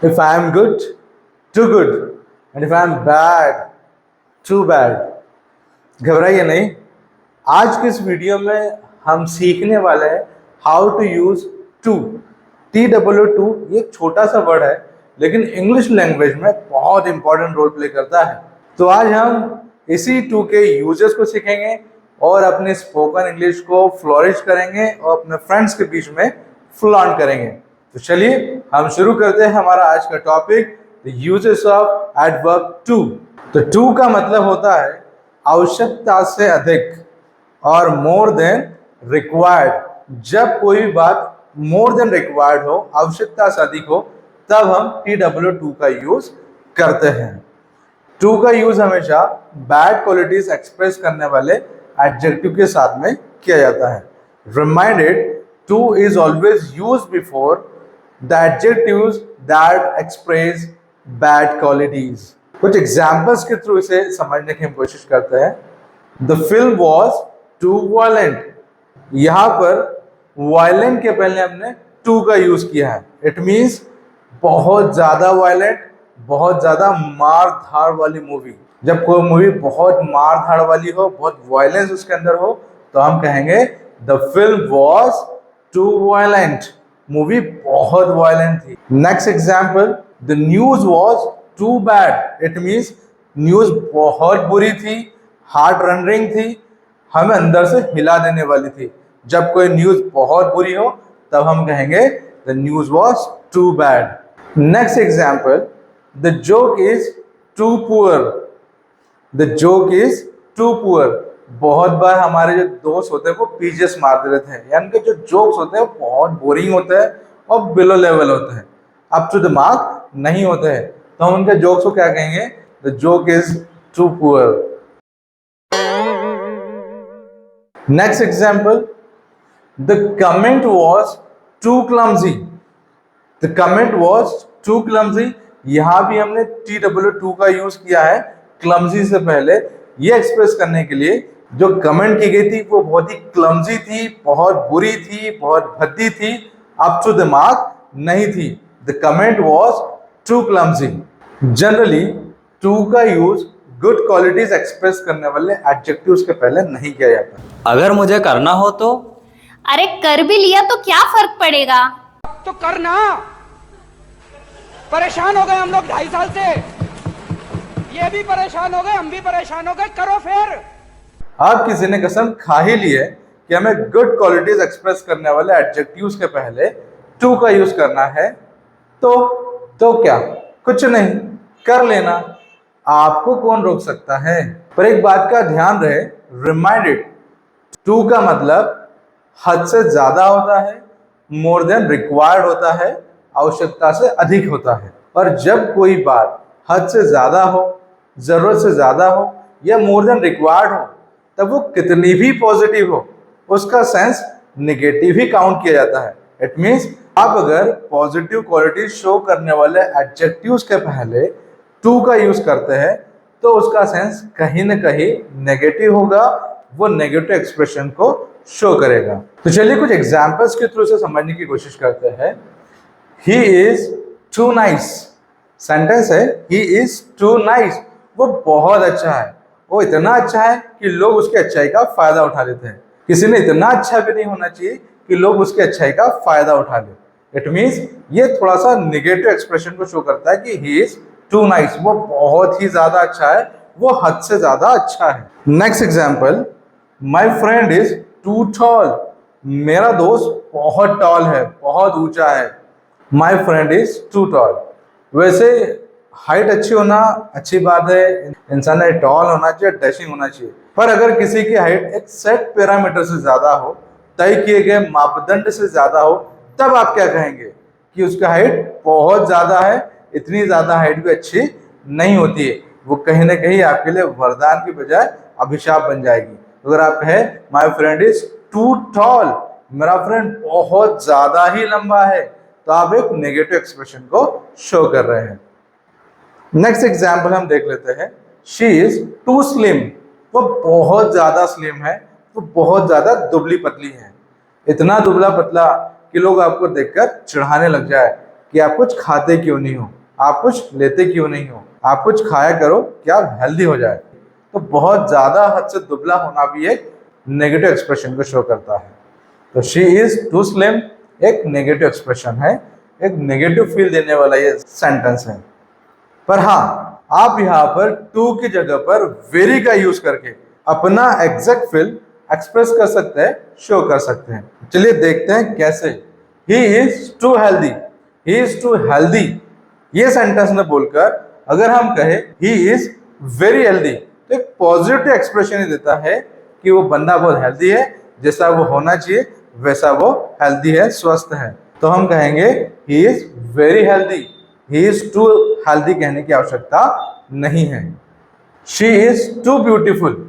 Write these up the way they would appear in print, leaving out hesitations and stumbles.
If I am good, too good. And if I am bad, too bad. घबराइए नहीं। आज के इस वीडियो में हम सीखने वाले हैं how to use too. TWO ये एक छोटा सा वर्ड है, लेकिन इंग्लिश लैंग्वेज में बहुत इंपॉर्टेंट रोल प्ले करता है। तो आज हम इसी टू के यूजेस को सीखेंगे और अपने स्पोकन इंग्लिश को फ्लोरिश करेंगे और अपने फ्रेंड्स के बीच में फ्लॉन्ट करेंगे। तो चलिए हम शुरू करते हैं हमारा आज का topic, the uses of adverb too. तो टू का मतलब होता है आवश्यकता से अधिक और मोर देन रिक्वायर्ड। जब कोई भी बात मोर देन रिक्वायर्ड हो, आवश्यकता से अधिक हो, तब हम TWO का यूज करते हैं। टू का यूज हमेशा बैड क्वालिटीज एक्सप्रेस करने वाले एडजेक्टिव के साथ में किया जाता है। Reminded, too is always used before the adjectives that express bad qualities. कुछ एग्जाम्पल्स के थ्रू इसे समझने की हम कोशिश करते हैं। The film was too violent. यहाँ पर वायलेंट के पहले हमने टू का यूज किया है। इट मीन्स बहुत ज्यादा वायलेंट, बहुत ज्यादा मार धाड़ वाली मूवी। जब कोई मूवी बहुत मार धाड़ वाली हो, बहुत वायलेंस उसके अंदर हो, तो हम कहेंगे the film was too violent. Movie बहुत वायलेंट थी। Next example, the news was too bad. It means news बहुत बुरी थी, हार्ट रंडरिंग थी, हमें अंदर से हिला देने वाली थी। जब कोई न्यूज बहुत बुरी हो, तब हम कहेंगे the news was too bad. Next example, the joke is too poor. The joke is too poor. बहुत बार हमारे जो दोस्त होते हैं वो पीजेस मार देते हैं, यानी कि जो जोक्स होते हैं वो बहुत बोरिंग होते हैं और बिलो लेवल होते हैं, अप टू द मार्क नहीं होते हैं। तो हम उनके जोक्स को क्या कहेंगे? The joke is too poor. Next example, the comment was too clumsy. The comment was too clumsy. यहां भी हमने TWO का यूज किया है क्लमजी से पहले, ये एक्सप्रेस करने के लिए जो कमेंट की गई थी वो बहुत ही क्लमजी थी, बहुत बुरी थी, बहुत भद्दी थी, अप टू द मार्क नहीं थी। The comment was too clumsy. Generally too का यूज गुड क्वालिटीज एक्सप्रेस करने वाले एडजेक्टिव्स के पहले नहीं किया जाता। अगर मुझे करना हो तो अरे कर भी लिया तो क्या फर्क पड़ेगा? तो करना। परेशान हो गए हम लोग 2.5 साल से, ये भी परेशान हो गए, हम भी परेशान हो गए, करो फिर। आप किसी ने कसम खा ही ली है कि हमें गुड क्वालिटीज एक्सप्रेस करने वाले एडजेक्टिव्स के पहले टू का यूज करना है, तो क्या? कुछ नहीं, कर लेना। आपको कौन रोक सकता है? पर एक बात का ध्यान रहे, रिमाइंडेड, टू का मतलब हद से ज्यादा होता है, मोर देन रिक्वायर्ड होता है, आवश्यकता से अधिक होता है। और जब कोई बात हद से ज्यादा हो, जरूरत से ज्यादा हो या मोर देन रिक्वायर्ड हो, तब वो कितनी भी पॉजिटिव हो, उसका सेंस नेगेटिव ही काउंट किया जाता है। इट मीन्स आप अगर पॉजिटिव क्वालिटी शो करने वाले एडजेक्टिव्स के पहले टू का यूज करते हैं, तो उसका सेंस कहीं ना कहीं नेगेटिव होगा, वो नेगेटिव एक्सप्रेशन को शो करेगा। तो चलिए कुछ एग्जाम्पल्स के थ्रू से समझने की कोशिश करते हैं। He is too nice. Sentence है ही इज टू नाइस। वो बहुत अच्छा है, वो इतना अच्छा है कि लोग उसकी अच्छाई का फायदा उठा लेते हैं। किसी ने इतना अच्छा भी नहीं होना चाहिए कि लोग उसकी अच्छाई का फायदा उठा ले। इट मीन्स ये थोड़ा सा निगेटिव एक्सप्रेशन को शो करता है कि ही इज टू नाइस, वो बहुत ही ज्यादा अच्छा है, वो हद से ज्यादा अच्छा है। Next example, my friend is too tall. मेरा दोस्त बहुत टॉल है, बहुत ऊंचा है। My friend is too tall. वैसे हाइट अच्छी होना अच्छी बात है, इंसान ने टॉल होना चाहिए, डैशिंग होना चाहिए, पर अगर किसी की हाइट एक सेट पैरामीटर से ज्यादा हो, तय किए गए मापदंड से ज्यादा हो, तब आप क्या कहेंगे कि उसका हाइट बहुत ज्यादा है। इतनी ज्यादा हाइट भी अच्छी नहीं होती है, वो कहीं ना कहीं आपके लिए वरदान की बजाय अभिशाप बन जाएगी। अगर आप कहें my friend is too tall, मेरा फ्रेंड बहुत ज्यादा ही लंबा है, तो आप एक नेगेटिव एक्सप्रेशन को शो कर रहे हैं। नेक्स्ट एग्जाम्पल हम देख लेते हैं, शी इज टू स्लिम। वो बहुत ज्यादा स्लिम है, वो बहुत ज्यादा दुबली पतली है। इतना दुबला पतला कि लोग आपको देखकर चिढ़ाने लग जाए कि आप कुछ खाते क्यों नहीं हो, आप कुछ लेते क्यों नहीं हो, आप कुछ खाया करो कि आप हेल्दी हो जाए। तो बहुत ज्यादा हद से दुबला होना भी एक नेगेटिव एक्सप्रेशन को शो करता है। तो शी इज टू स्लिम एक नेगेटिव एक्सप्रेशन है, एक नेगेटिव फील देने वाला ये सेंटेंस है। पर हाँ, आप यहाँ पर टू की जगह पर वेरी का यूज करके अपना एग्जैक्ट फील एक्सप्रेस कर सकते हैं, शो कर सकते हैं। चलिए देखते हैं कैसे। He is too healthy, he is too healthy ये सेंटेंस में बोलकर अगर हम कहें ही इज वेरी हेल्दी, तो एक पॉजिटिव एक्सप्रेशन ही देता है कि वो बंदा बहुत हेल्दी है, जैसा वो होना चाहिए वैसा वो हेल्दी है, स्वस्थ है। तो हम कहेंगे he is very healthy, he is too healthy कहने की आवश्यकता नहीं है। शी इज टू ब्यूटीफुल,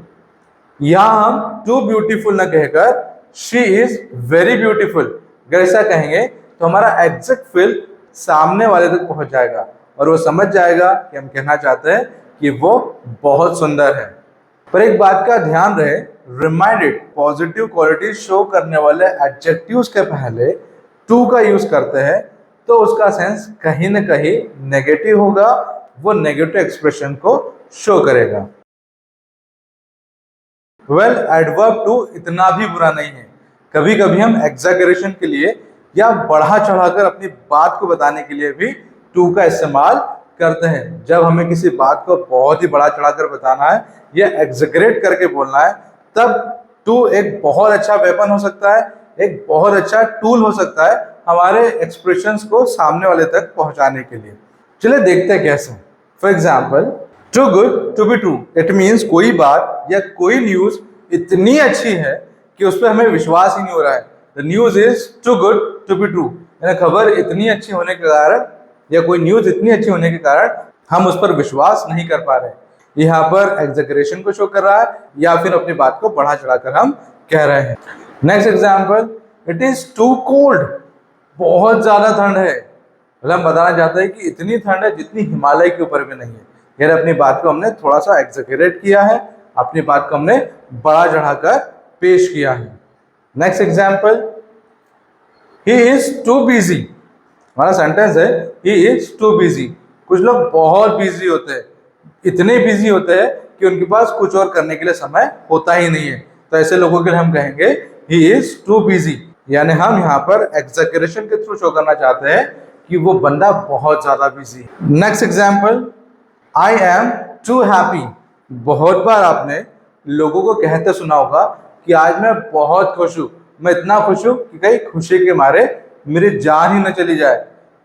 यहां हम टू ब्यूटीफुल ना कहकर शी इज वेरी ब्यूटीफुल अगर ऐसा कहेंगे तो हमारा एग्जैक्ट फील सामने वाले तक पहुंच जाएगा और वो समझ जाएगा कि हम कहना चाहते हैं कि वो बहुत सुंदर है। पर एक बात का ध्यान रहे, रिमाइंडेड पॉजिटिव क्वालिटी शो करने वाले एडजेक्टिव्स के पहले टू का यूज करते हैं तो उसका सेंस कहीं ना कहीं नेगेटिव होगा, वो नेगेटिव एक्सप्रेशन को शो करेगा। वेल, एडवर्ब टू इतना भी बुरा नहीं है। कभी कभी हम एग्जैगरेशन के लिए या बढ़ा चढ़ाकर अपनी बात को बताने के लिए भी टू का इस्तेमाल करते हैं। जब हमें किसी बात को बहुत ही बढ़ा चढ़ाकर बताना है या एग्जैगरेट करके बोलना है, तब टू एक बहुत अच्छा वेपन हो सकता है, एक बहुत अच्छा टूल हो सकता है हमारे एक्सप्रेशंस को सामने वाले तक पहुंचाने के लिए। चलिए देखते हैं कैसे। For example, too good to be true, it means कोई बात या कोई न्यूज इतनी अच्छी है कि उस पर हमें विश्वास ही नहीं हो रहा है। The news is too good to be true, यानी खबर इतनी अच्छी होने के कारण या कोई न्यूज इतनी अच्छी होने के कारण हम उस पर विश्वास नहीं कर पा रहे। यहाँ पर एग्जैगरेशन को शो कर रहा है या फिर अपनी बात को बढ़ा चढ़ाकर हम कह रहे हैं। Next example, it is too cold, बहुत ज्यादा ठंड है। मतलब हम बताना चाहते हैं कि इतनी ठंड है जितनी हिमालय के ऊपर भी नहीं है। यानी अपनी बात को हमने थोड़ा सा एग्जैगरेट किया है, अपनी बात को हमने बढ़ा चढ़ाकर पेश किया है। Next example, he is too busy, हमारा सेंटेंस है ही इज टू बिजी। कुछ लोग बहुत बिजी होते हैं, इतने बिजी होते हैं कि उनके पास कुछ और करने के लिए समय होता ही नहीं है। तो ऐसे लोगों के लिए हम कहेंगे ही इज टू बिजी, यानी हम यहाँ पर एग्जैगरेशन के थ्रू शो करना चाहते हैं कि वो बंदा बहुत ज्यादा बिजी है। Next example, I am too happy, बहुत बार आपने लोगों को कहते सुना होगा कि आज मैं बहुत खुश हूँ, मैं इतना खुश हूँ कि कहीं खुशी के मारे मेरी जान ही न चली जाए।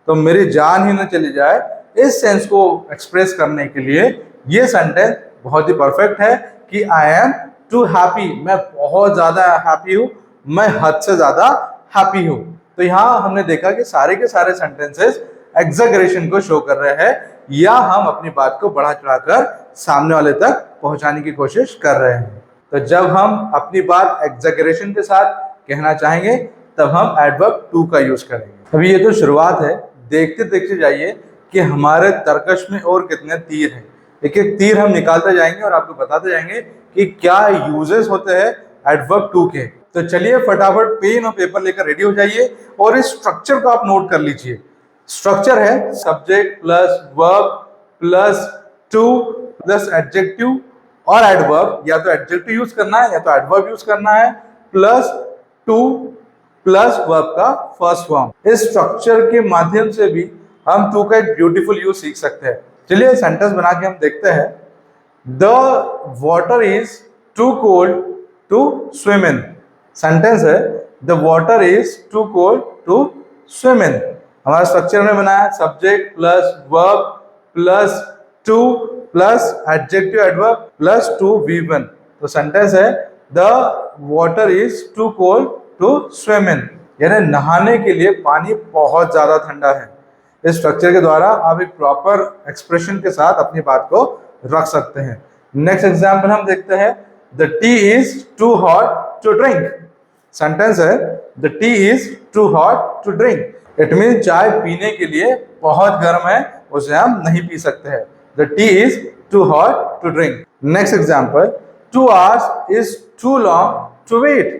तो मेरी जान ही न चली जाए, इस सेंस को एक्सप्रेस करने के लिए ये सेंटेंस बहुत ही परफेक्ट है कि आई एम टू हैप्पी, मैं बहुत ज्यादा हैप्पी हूँ, मैं हद से ज्यादा हैप्पी हूँ। तो यहाँ हमने देखा कि सारे के सारे सेंटेंसेस एग्जैगरेशन को शो कर रहे हैं या हम अपनी बात को बढ़ा चढ़ाकर सामने वाले तक पहुंचाने की कोशिश कर रहे हैं। तो जब हम अपनी बात एग्जैगरेशन के साथ कहना चाहेंगे तब हम एडवर्ब टू का यूज करेंगे। अभी ये तो शुरुआत है, देखते देखते जाइए कि हमारे तर्कश में और कितने तीर हैं। एक एक तीर हम निकालते जाएंगे और आपको बताते जाएंगे कि क्या यूजेस होते हैं एडवर्ब टू के। तो चलिए फटाफट पेन और पेपर लेकर रेडी हो जाइए और इस स्ट्रक्चर को आप नोट कर लीजिए। स्ट्रक्चर है subject plus verb plus to plus adjective और एडवर्ब, या तो एडजेक्टिव यूज करना है या तो एडवर्ब यूज करना है, प्लस टू प्लस वर्ब का फर्स्ट फॉर्म। इस स्ट्रक्चर के माध्यम से भी हम टू का एक ब्यूटीफुल यूज सीख सकते हैं। चलिए सेंटेंस बना के हम देखते हैं। The water is too cold to swim in, sentence है the water is too cold to swim in. हमारा स्ट्रक्चर में बनाया subject plus verb plus to plus adjective adverb plus to V1। तो सेंटेंस है the water is too cold to swim in, यानी नहाने के लिए पानी बहुत ज्यादा ठंडा है। इस स्ट्रक्चर के द्वारा आप एक प्रॉपर एक्सप्रेशन के साथ अपनी बात को रख सकते हैं। नेक्स्ट एग्जाम्पल हम देखते हैं, the tea is too hot to drink. Sentence है the tea is too hot to drink, it mean चाय पीने के लिए बहुत गर्म है, उसे हम नहीं पी सकते हैं। The tea is too hot to drink. Next example, 2 hours is too long to wait।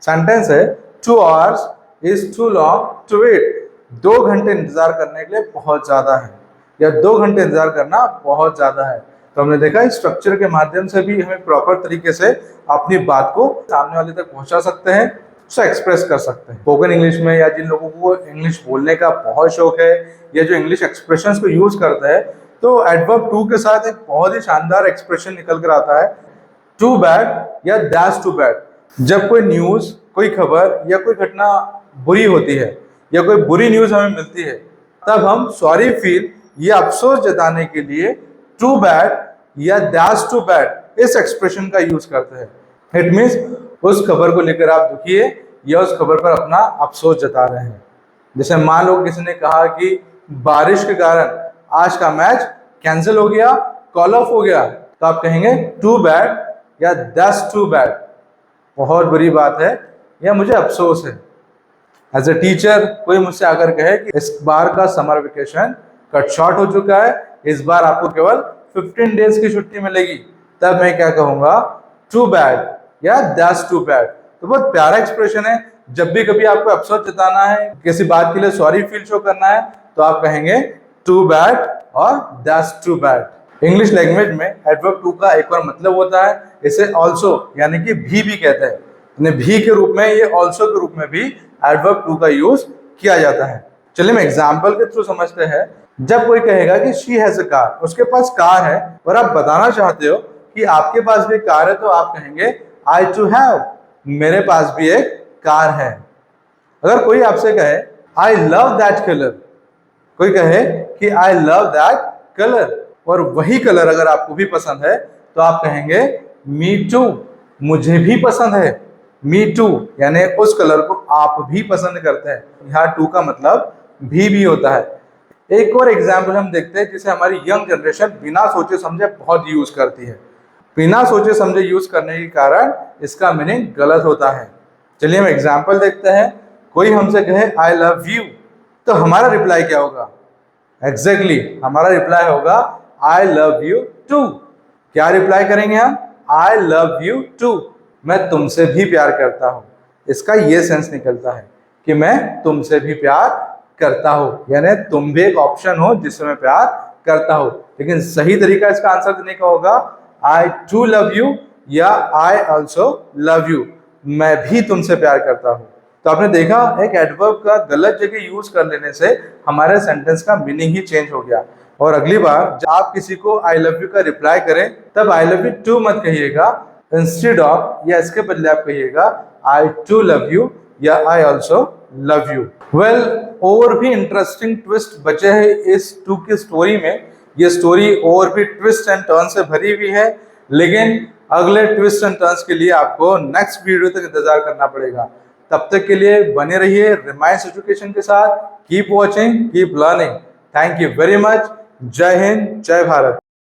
Sentence है 2 hours is too long to wait, 2 घंटे इंतजार करने के लिए बहुत ज्यादा है, या 2 घंटे इंतजार करना बहुत ज्यादा है। तो हमने देखा इस स्ट्रक्चर के माध्यम से भी हमें प्रॉपर तरीके से अपनी बात को सामने वाले तक पहुंचा सकते हैं, उसे एक्सप्रेस कर सकते हैं। स्पोकन इंग्लिश में, या जिन लोगों को इंग्लिश बोलने का बहुत शौक है, या जो इंग्लिश एक्सप्रेशंस को यूज करते हैं, तो एडवर्ब टू के साथ एक बहुत ही शानदार एक्सप्रेशन निकल कर आता है, टू बैड या दैट्स टू बैड। जब कोई न्यूज, कोई खबर या कोई घटना बुरी होती है, या कोई बुरी न्यूज हमें मिलती है, तब हम सॉरी फील या अफसोस जताने के लिए टू बैड या दैट्स टू बैड इस एक्सप्रेशन का यूज करते हैं। इट मीन्स उस खबर को लेकर आप दुखी है, या उस खबर पर अपना अफसोस जता रहे हैं। जैसे मान लो किसी ने कहा कि बारिश के कारण आज का मैच कैंसिल हो गया, कॉल ऑफ हो गया, तो आप कहेंगे टू बैड या दैट्स टू बैड, बहुत बुरी बात है, या मुझे अफसोस है। एज ए टीचर कोई मुझसे आकर कहे कि इस बार का समर वेकेशन कट शॉर्ट हो चुका है, इस बार आपको केवल 15 डेज की छुट्टी मिलेगी, तब मैं क्या कहूंगा, टू बैड या दैट्स टू बैड। तो बहुत प्यारा एक्सप्रेशन है। जब भी कभी आपको अफसोस जताना है, किसी बात के लिए सॉरी फील शो करना है, तो आप कहेंगे टू बैड और that's too bad. English language में एडवर्ब टू का एक और मतलब होता है, इसे ऑल्सो यानी कि भी कहते हैं। भी के रूप में, ये ऑल्सो के रूप में भी एडवर्ब टू का यूज किया जाता है। चलिए हम एग्जाम्पल के थ्रू समझते हैं। जब कोई कहेगा कि शी हैज अ कार, उसके पास कार है, और आप बताना चाहते हो कि आपके पास भी कार है, तो आप कहेंगे आई टू हैव, मेरे पास भी एक कार है। अगर कोई आपसे कहे आई लव दैट कलर, कोई कहे कि आई लव दैट कलर, और वही कलर अगर आपको भी पसंद है, तो आप कहेंगे मी टू, मुझे भी पसंद है। मी टू यानी उस कलर को आप भी पसंद करते हैं। यहाँ टू का मतलब भी होता है। एक और एग्जाम्पल हम देखते हैं जिसे हमारी यंग जनरेशन बिना सोचे समझे बहुत यूज करती है। बिना सोचे समझे यूज करने के कारण इसका मीनिंग गलत होता है। चलिए हम एग्जाम्पल देखते हैं। कोई हमसे कहे आई लव यू, तो हमारा रिप्लाई क्या होगा? एग्जैक्टली हमारा रिप्लाई होगा आई लव यू टू। क्या रिप्लाई करेंगे हम? आई लव यू टू, मैं तुमसे भी प्यार करता हूं। इसका ये सेंस निकलता है कि मैं तुमसे भी प्यार करता हूं, यानी तुम भी एक ऑप्शन हो जिससे मैं प्यार करता हूं। लेकिन सही तरीका इसका आंसर देने का होगा आई टू लव यू या आई ऑल्सो लव यू, मैं भी तुमसे प्यार करता हूं। तो आपने देखा एक एडवर्ब का गलत जगह यूज कर लेने से हमारे सेंटेंस का मीनिंग ही चेंज हो गया। और अगली बार जब आप किसी को आई लव यू का रिप्लाई करें, तब आई लव यू टू मत कहिएगा, इंस्टेड ऑफ या इसके बदले आप कहिएगा आई टू लव यू या I also love you. Well, और भी इंटरेस्टिंग ट्विस्ट बचे हैं इस टू की स्टोरी में। ये स्टोरी और भी ट्विस्ट एंड टर्न से भरी हुई है, लेकिन अगले ट्विस्ट एंड टर्न्स के लिए आपको नेक्स्ट वीडियो तक इंतजार करना पड़ेगा। तब तक के लिए बने रहिए रिमाइंस एजुकेशन के साथ। Keep watching, keep learning. Thank you very much. जय हिंद, जय भारत।